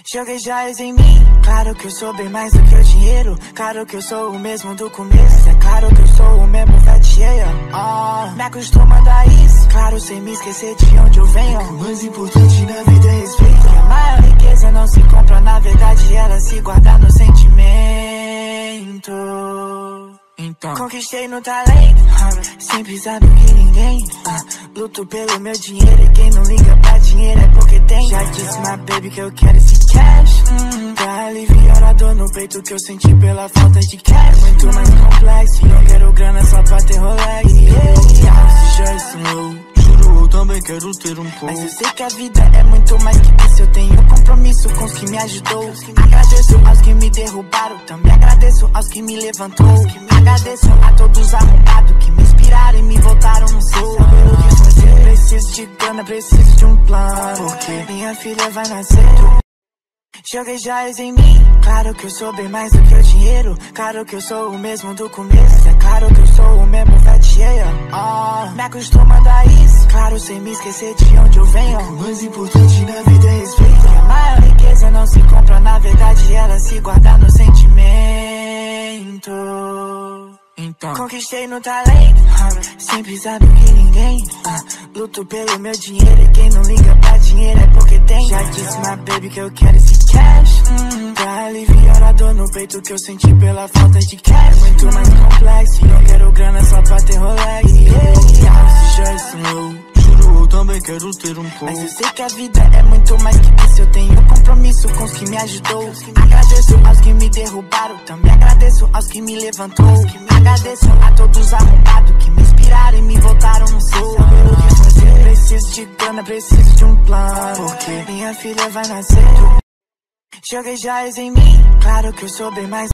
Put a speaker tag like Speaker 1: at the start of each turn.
Speaker 1: Joguei joias em mim, claro que eu sou bem mais do que o dinheiro. Claro que eu sou o mesmo do começo, é claro que eu sou o mesmo fatia. Me acostumando a isso, claro, sem me esquecer de onde eu venho. O mais importante na vida é respeito. A maior riqueza não se compra, na verdade ela se guarda no sentimento. Então, conquistei no talento, sem precisar do que ninguém. Luto pelo meu dinheiro e quem não liga pra dinheiro é porque tem. Já disse my baby que eu quero esse cash, pra aliviar a dor no peito que eu senti pela falta de cash. É muito mais complexo, não quero grana só pra ter Rolex. Se já ensinou, juro, eu também quero ter um pouco. Mas eu sei que a vida é muito mais que isso. Eu tenho compromisso com os que me ajudou. Agradeço aos que me derrubaram, também agradeço aos que me levantou. Agradeço a todos arrombados que me inspiraram e me voltaram no seu. Pelo que fazer, preciso de grana, preciso de um plano, porque minha filha vai nascer. Joguei joias em mim, claro que eu sou bem mais do que o dinheiro. Claro que eu sou o mesmo do começo, é claro que eu sou o mesmo fatia. Me acostumando a isso, claro, sem me esquecer de onde eu venho. O mais importante na vida é respeito. A maior riqueza não se compra, na verdade ela se guarda no sentimento. Então, conquistei no talento, sem precisar do que ninguém. Luto pelo meu dinheiro e quem não liga pra dinheiro é porque tem. Já disse my baby que eu quero esse cash, pra aliviar a dor no peito que eu senti pela falta de cash. É muito mais complexo, não quero grana só pra ter Rolex. Se já ensinou, juro, eu também quero ter um pouco. Mas eu sei que a vida é muito mais que isso. Eu tenho compromisso com os que me ajudou. Agradeço aos que me derrubaram, também agradeço aos que me levantou. Agradeço a todos arrombados que me inspiraram e me voltaram no seu. Pelo que fazer, preciso de grana, preciso de um plano, porque minha filha vai nascer. Joguei joias em mim, claro que eu sou bem mais